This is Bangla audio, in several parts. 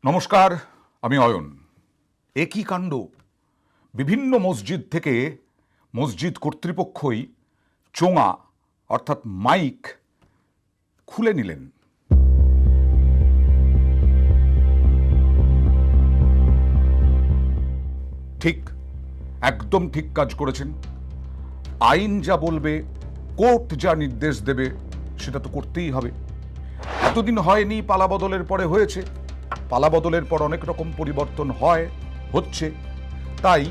নমস্কার, আমি অয়ন। একই কাণ্ড, বিভিন্ন মসজিদ থেকে মসজিদ কর্তৃপক্ষই চোঙা অর্থাৎ মাইক খুলে নিলেন। ঠিক, একদম ঠিক কাজ করেছেন। আইন যা বলবে, কোর্ট যা নির্দেশ দেবে সেটা তো করতেই হবে। এতদিন হয়নি, পালাবদলের পরে হয়েছে। পালাবদলের পর অনেক রকম পরিবর্তন হচ্ছে। তাই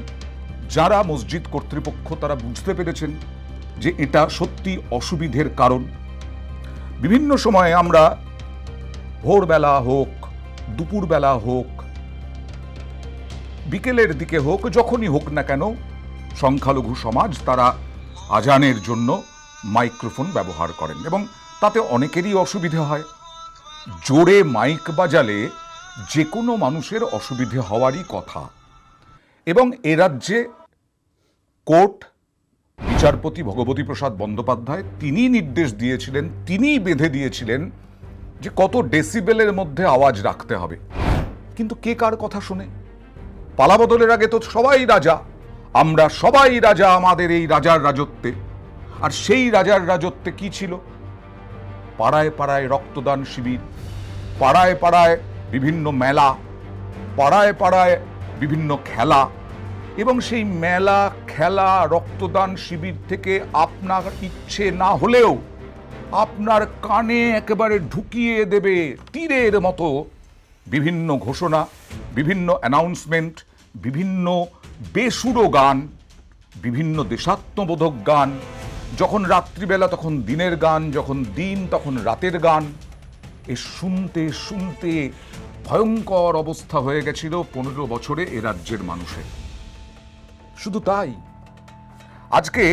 যারা মসজিদ কর্তৃপক্ষ তারা বুঝতে পেরেছেন যে এটা সত্যি অসুবিধের কারণ। বিভিন্ন সময়ে আমরা ভোরবেলা হোক, দুপুরবেলা হোক, বিকেলের দিকে হোক, যখনই হোক না কেন, সংখ্যালঘু সমাজ তারা আজানের জন্য মাইক্রোফোন ব্যবহার করেন এবং তাতে অনেকেরই অসুবিধে হয়। জোরে মাইক বাজালে যে কোনো মানুষের অসুবিধে হওয়ারই কথা। এবং এ রাজ্যে কোর্ট, বিচারপতি ভগবতী প্রসাদ বন্দ্যোপাধ্যায় তিনি নির্দেশ দিয়েছিলেন, তিনিই বেঁধে দিয়েছিলেন যে কত ডেসিবেলের মধ্যে আওয়াজ রাখতে হবে। কিন্তু কে কার কথা শোনে? পালাবদলের আগে তো সবাই রাজা, আমরা সবাই রাজা আমাদের এই রাজার রাজত্বে। আর সেই রাজার রাজত্বে কি ছিল? পাড়ায় পাড়ায় রক্তদান শিবির, পাড়ায় পাড়ায় বিভিন্ন মেলা, পাড়ায় পাড়ায় বিভিন্ন খেলা, এবং সেই মেলা, খেলা, রক্তদান শিবির থেকে আপনার ইচ্ছে না হলেও আপনার কানে একেবারে ঢুকিয়ে দেবে তীরের মতো বিভিন্ন ঘোষণা, বিভিন্ন অ্যানাউন্সমেন্ট, বিভিন্ন বেসুরো গান, বিভিন্ন দেশাত্মবোধক গান। যখন রাত্রিবেলা তখন দিনের গান, যখন দিন তখন রাতের গান। এ শুনতে শুনতে ভয়ঙ্কর অবস্থা হয়ে গেছিল 15 বছরে এ রাজ্যের মানুষের। শুধু তাই, আজকে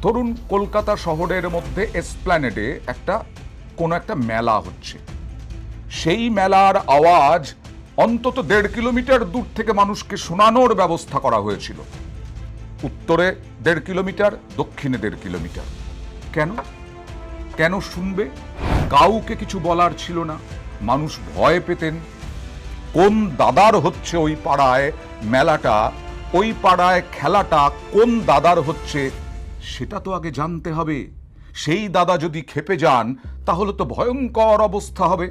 ধরুন কলকাতা শহরের মধ্যে এসপ্ল্যানেডে কোনো একটা মেলা হচ্ছে। সেই মেলার আওয়াজ অন্তত 1.5 কিলোমিটার দূর থেকে মানুষকে শোনানোর ব্যবস্থা করা হয়েছিল। উত্তরে 1.5 কিলোমিটার, দক্ষিণে 1.5 কিলোমিটার। কেন শুনবে? কাউকে কিছু বলার ছিল না, মানুষ ভয় পেতেন। কোন দাদার হচ্ছে ওই পাড়ায় মেলাটা, ওই পাড়ায় খেলাটা কোন দাদার হচ্ছে সেটা তো আগে জানতে হবে। সেই দাদা যদি খেপে যান তাহলে তো ভয়ঙ্কর অবস্থা হবে।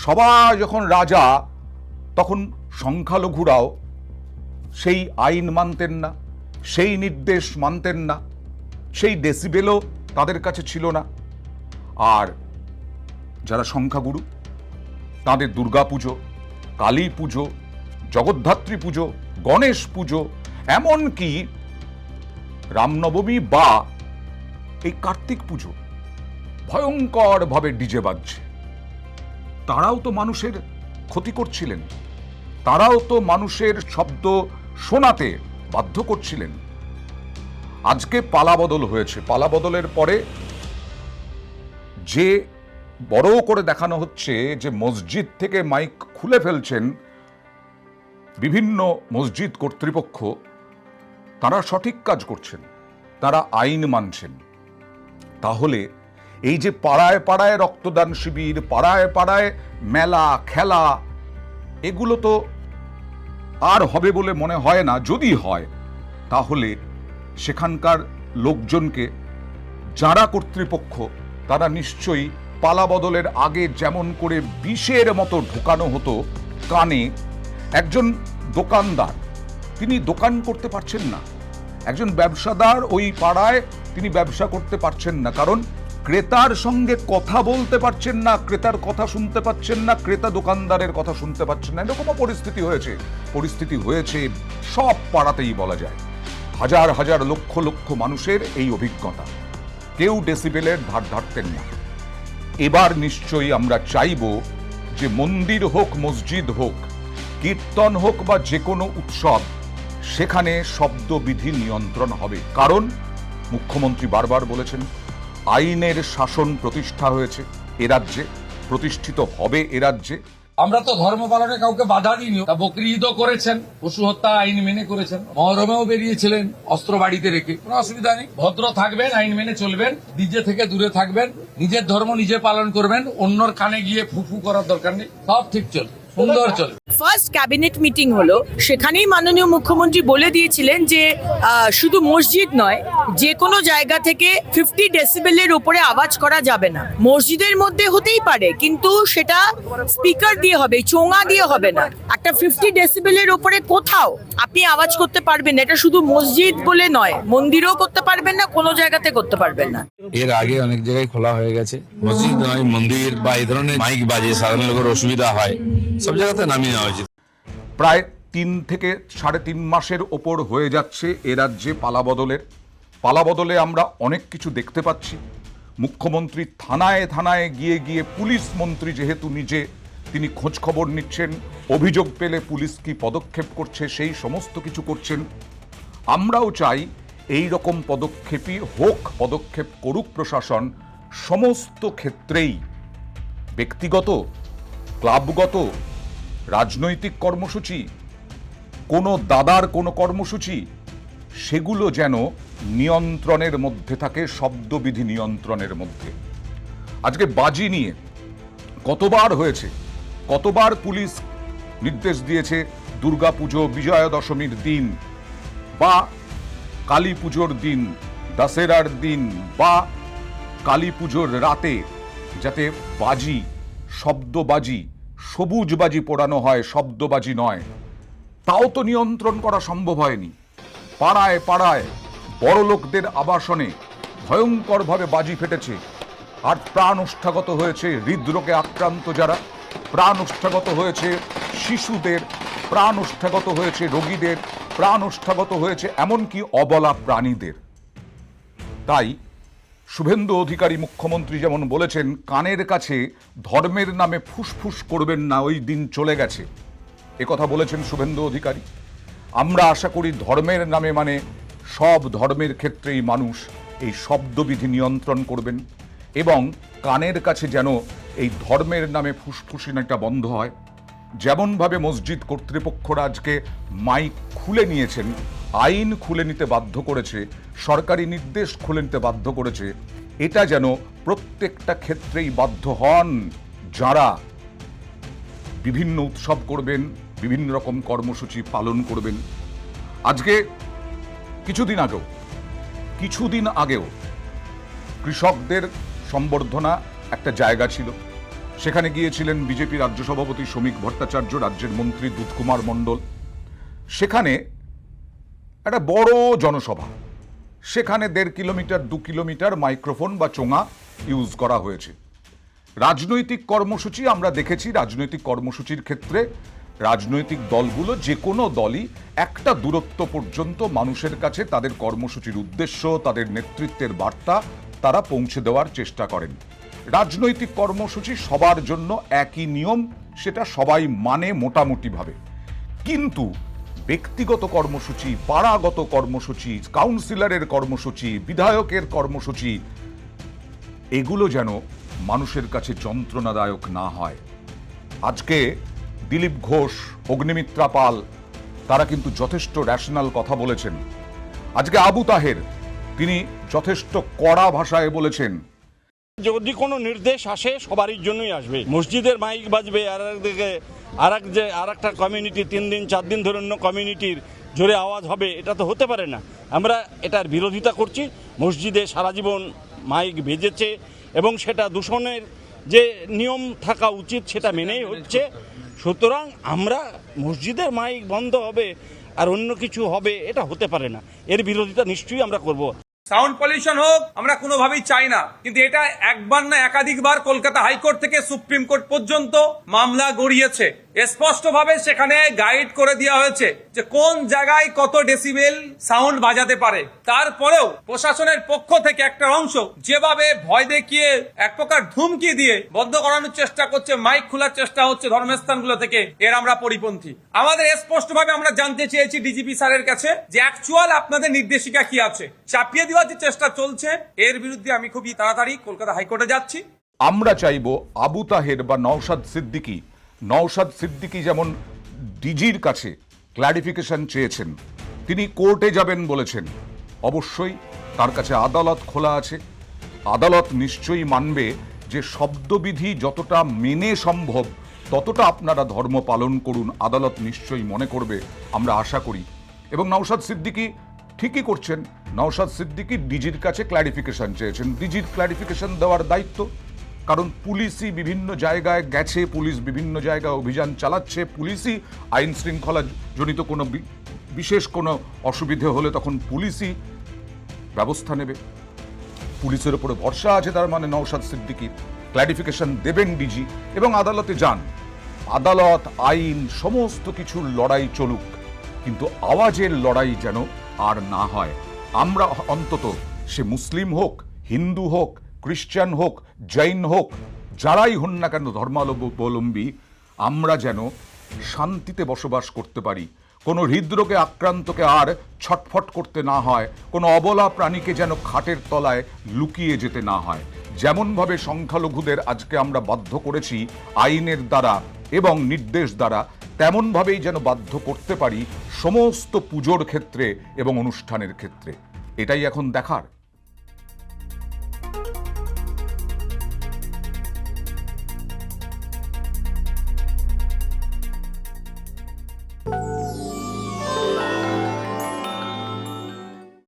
সবাই যখন রাজা, তখন সংখ্যালঘুরাও সেই আইন মানতেন না, সেই নির্দেশ মানতেন না, সেই ডেসিবেলও তাদের কাছে ছিল না। আর যারা সংখ্যাগুরু, তাদের দুর্গা পুজো, কালী পুজো, জগদ্ধাত্রী পুজো, গণেশ পুজো, এমনকি রামনবমী বা এই কার্তিক পুজো ভয়ঙ্করভাবে ডিজে বাজছে। তারাও তো মানুষের ক্ষতি করছিলেন, তারাও তো মানুষের শব্দ শোনাতে বাধ্য করছিলেন। আজকে পালাবদল হয়েছে, পালাবদলের পরে যে বড় করে দেখানো হচ্ছে যে মসজিদ থেকে মাইক খুলে ফেলছেন বিভিন্ন মসজিদ কর্তৃপক্ষ, তারা সঠিক কাজ করছেন, তারা আইন মানছেন। তাহলে এই যে পাড়ায় পাড়ায় রক্তদান শিবির, পাড়ায় পাড়ায় মেলা, খেলা, এগুলো তো আর হবে বলে মনে হয় না। যদি হয় তাহলে সেখানকার লোকজনকে, যারা কর্তৃপক্ষ, তারা নিশ্চয়ই পালাবদলের আগে যেমন করে বিষের মতো ঢোকানো হতো কানে। একজন দোকানদার, তিনি দোকান করতে পারছেন না। একজন ব্যবসাদার ওই পাড়ায় তিনি ব্যবসা করতে পারছেন না, কারণ ক্রেতার সঙ্গে কথা বলতে পারছেন না, ক্রেতার কথা শুনতে পাচ্ছেন না, ক্রেতা দোকানদারের কথা শুনতে পাচ্ছেন না। এরকমও পরিস্থিতি হয়েছে সব পাড়াতেই বলা যায়। হাজার হাজার লক্ষ লক্ষ মানুষের এই অভিজ্ঞতা। কেউ ডেসিবেলের ধার ধারতেন না। এবার নিশ্চয়ই আমরা চাইব যে মন্দির হোক, মসজিদ হোক, কীর্তন হোক বা যে কোনো উৎসব, সেখানে শব্দবিধি নিয়ন্ত্রণ হবে। কারণ মুখ্যমন্ত্রী বারবার বলেছেন আইনের শাসন প্রতিষ্ঠা হয়েছে এ রাজ্যে, প্রতিষ্ঠিত হবে এ রাজ্যে। আমরা তো ধর্ম পালনে কাউকে বাধা দিইনি। তা বকরি ঈদও করেছেন, পশু হত্যা আইন মেনে করেছেন, মহরমেও বেরিয়েছিলেন অস্ত্র বাড়িতে রেখে, কোনো অসুবিধা নেই। ভদ্র থাকবেন, আইন মেনে চলবেন, নিজে থেকে দূরে থাকবেন, নিজের ধর্ম নিজে পালন করবেন, অন্যর কানে গিয়ে ফুফু করার দরকার নেই, সব ঠিক চলবে, সুন্দর চলবে। ফার্স্ট ক্যাবিনেট মিটিং হলো, সেখানেই মাননীয় মুখ্যমন্ত্রী বলে দিয়েছিলেন যে শুধু মসজিদ নয়, যে কোনো জায়গা থেকে 50 ডেসিবেলের উপরে আওয়াজ করা যাবে না। মসজিদের মধ্যে হতেই পারে, কিন্তু সেটা স্পিকার দিয়ে হবে, চোঙা দিয়ে হবে না। একটা 50 ডেসিবেলের উপরে কোথাও আপনি আওয়াজ করতে পারবেন না। এটা শুধু মসজিদ বলে নয়, মন্দিরেও করতে পারবেন না, কোনো জায়গাতে করতে পারবেন না। এর আগে অনেক জায়গায় খোলা হয়ে গেছে, মসজিদ নয় মন্দির বা এই ধরনের মাইক বাজে সাধারণ লোকের অসুবিধা হয়, সব জায়গাতে নামিয়ে নেওয়া উচিত। প্রায় 3 থেকে 3.5 মাসের ওপর হয়ে যাচ্ছে এ রাজ্যে পালাবদলে আমরা অনেক কিছু দেখতে পাচ্ছি। মুখ্যমন্ত্রী থানায় থানায় গিয়ে গিয়ে, পুলিশ মন্ত্রী যেহেতু নিজে, তিনি খোঁজ খবর নিচ্ছেন, অভিযোগ পেলে পুলিশ কি পদক্ষেপ করছে সেই সমস্ত কিছু করছেন। আমরাও চাই এই রকম পদক্ষেপ করুক প্রশাসন সমস্ত ক্ষেত্রেই, ব্যক্তিগত, ক্লাবগত, রাজনৈতিক কর্মসূচি, কোনো দাদার কোনো কর্মসূচি, সেগুলো যেন নিয়ন্ত্রণের মধ্যে থাকে, শব্দবিধি নিয়ন্ত্রণের মধ্যে। আজকে বাজি নিয়ে কতবার হয়েছে, কতবার পুলিশ নির্দেশ দিয়েছে দুর্গাপুজো, বিজয়া দশমীর দিন বা কালী পুজোর দিন, দশেরার দিন বা কালী পুজোর রাতে যাতে বাজি, শব্দবাজি, সবুজ বাজি পোড়ানো হয়, শব্দবাজি নয়। তাও তো নিয়ন্ত্রণ করা সম্ভব হয়নি। পাড়ায় পাড়ায় বড়লোকদের আবাসনে ভয়ঙ্করভাবে বাজি ফেটেছে, আর প্রাণ ওষ্ঠাগত হয়েছে হৃদরোগে আক্রান্ত যারা, প্রাণ ওষ্ঠাগত হয়েছে শিশুদের, প্রাণ ওষ্ঠাগত হয়েছে রোগীদের, প্রাণ ওষ্ঠাগত হয়েছে এমনকি অবলা প্রাণীদের। তাই শুভেন্দু অধিকারী মুখ্যমন্ত্রী যেমন বলেছেন, কানের কাছে ধর্মের নামে ফুসফুস করবেন না, ওই দিন চলে গেছে, কথা বলেছেন শুভেন্দু অধিকারী। আমরা আশা করি ধর্মের নামে মানে সব ধর্মের ক্ষেত্রেই মানুষ এই শব্দবিধি নিয়ন্ত্রণ করবেন, এবং কানের কাছে যেন এই ধর্মের নামে ফুসফুসিনাটা বন্ধ হয়। যেমনভাবে মসজিদ কর্তৃপক্ষরা আজকে মাইক খুলে নিয়েছেন, আইন খুলে নিতে বাধ্য করেছে, সরকারি নির্দেশ খুলে নিতে বাধ্য করেছে, এটা যেন প্রত্যেকটা ক্ষেত্রেই বাধ্য হন যারা বিভিন্ন উৎসব করবেন, বিভিন্ন রকম কর্মসূচি পালন করবেন। আজকে কিছুদিন আগেও কৃষকদের সম্বর্ধনা একটা জায়গা ছিল, সেখানে গিয়েছিলেন বিজেপি রাজ্য সভাপতি শ্রমিক ভট্টাচার্য, রাজ্যের মন্ত্রী দুধকুমার মণ্ডল। সেখানে একটা বড় জনসভা, সেখানে 1.5 কিলোমিটার 2 কিলোমিটার মাইক্রোফোন বা চোঙা ইউজ করা হয়েছে। রাজনৈতিক কর্মসূচি আমরা দেখেছি, রাজনৈতিক কর্মসূচির ক্ষেত্রে রাজনৈতিক দলগুলো, যে কোনো দলই একটা দূরত্ব পর্যন্ত মানুষের কাছে তাদের কর্মসূচির উদ্দেশ্য, তাদের নেতৃত্বের বার্তা তারা পৌঁছে দেওয়ার চেষ্টা করেন। রাজনৈতিক কর্মসূচি সবার জন্য একই নিয়ম, সেটা সবাই মানে মোটামুটিভাবে। কিন্তু ব্যক্তিগত কর্মসূচি, পাড়াগত কর্মসূচি, কাউন্সিলরের কর্মসূচি, বিধায়কের কর্মসূচি, এগুলো যেন মানুষের কাছে যন্ত্রণাদায়ক না হয়। আজকে দিলীপ ঘোষ, অগ্নিমিত্রা পাল, তারা কিন্তু যথেষ্ট র্যাশনাল কথা বলেছেন। আজকে আবু তাহের, তিনি যথেষ্ট কড়া ভাষায় বলেছেন, যদি কোনো নির্দেশ আসে সবারই জন্যই আসবে। মসজিদের মাইক বাজবে, আর একদিকে আর একটা কমিউনিটি 3 দিন 4 দিন ধরে অন্য কমিউনিটির জোরে আওয়াজ হবে, এটা তো হতে পারে না। আমরা এটার বিরোধিতা করছি। মসজিদে সারা জীবন মাইক বেজেছে এবং সেটা দূষণের যে নিয়ম থাকা উচিত সেটা মেনেই হচ্ছে। সুতরাং আমরা মসজিদের মাইক বন্ধ হবে আর অন্য কিছু হবে, এটা হতে পারে না। এর বিরোধিতা নিশ্চয়ই আমরা করব। সাউন্ড পলিউশন হোক আমরা কোনোভাবেই চাই না, কিন্তু এটা একবার না একাধিকবার কলকাতা হাইকোর্ট থেকে সুপ্রিম কোর্ট পর্যন্ত মামলা গড়িয়েছে। স্পষ্টভাবে সেখানে গাইড করে দেওয়া হয়েছে যে কোন জায়গায় কত ডেসিবেল সাউন্ড বাজাতে পারে। তারপরেও প্রশাসনের পক্ষ থেকে একটা অংশ যেভাবে ভয় দেখিয়ে, এক প্রকার ধুমকি দিয়ে বন্ধ করানোর চেষ্টা করছে, মাইক খোলার চেষ্টা হচ্ছে ধর্মস্থানগুলো থেকে, এর আমরা পরিপন্থী। আমাদের স্পষ্টভাবে আমরা জানতে চেয়েছি ডিজিপি স্যারের কাছে যে অ্যাকচুয়াল আপনাদের নির্দেশিকা কি আছে। চাপিয়ে দেওয়ার যে চেষ্টা চলছে, এর বিরুদ্ধে আমি খুবই তাড়াতাড়ি কলকাতা হাইকোর্টে যাচ্ছি। আমরা চাইব আবু তাহের বা নওশাদ সিদ্দিকী নওশাদ সিদ্দিকী যেমন ডিজির কাছে ক্ল্যারিফিকেশন চেয়েছেন, তিনি কোর্টে যাবেন বলেছেন, অবশ্যই তার কাছে আদালত খোলা আছে। আদালত নিশ্চয়ই মানবে যে শব্দবিধি যতটা মেনে সম্ভব ততটা আপনারা ধর্ম পালন করুন, আদালত নিশ্চয়ই মনে করবে, আমরা আশা করি। এবং নওশাদ সিদ্দিকী ঠিকই করছেন, নওশাদ সিদ্দিকী ডিজির কাছে ক্ল্যারিফিকেশন চেয়েছেন। ডিজির ক্ল্যারিফিকেশন দেওয়ার দায়িত্ব, কারণ পুলিশই বিভিন্ন জায়গায় গেছে, পুলিশ বিভিন্ন জায়গায় অভিযান চালাচ্ছে, পুলিশই আইন শৃঙ্খলা জনিত কোনো বিশেষ কোনো অসুবিধে হলে তখন পুলিশই ব্যবস্থা নেবে। পুলিশের উপরে ভরসা আছে, তার মানে নওশাদ সিদ্দিকী ক্ল্যারিফিকেশন দেবেন ডিজি এবং আদালতে যান। আদালত, আইন সমস্ত কিছুর লড়াই চলুক, কিন্তু আওয়াজের লড়াই যেন আর না হয়। আমরা অন্তত, সে মুসলিম হোক, হিন্দু হোক, খ্রিস্টান হোক, জৈন হোক, যারাই হন না কেন ধর্মাবলম্বী, আমরা যেন শান্তিতে বসবাস করতে পারি। কোনো হৃদরোগে আক্রান্তকে আর ছটফট করতে না হয়, কোনো অবলা প্রাণীকে যেন খাটের তলায় লুকিয়ে যেতে না হয়। যেমনভাবে সংখ্যালঘুদের আজকে আমরা বাধ্য করেছি আইনের দ্বারা এবং নির্দেশ দ্বারা, তেমনভাবেই যেন বাধ্য করতে পারি সমস্ত পুজোর ক্ষেত্রে এবং অনুষ্ঠানের ক্ষেত্রে। এটাই এখন দেখার।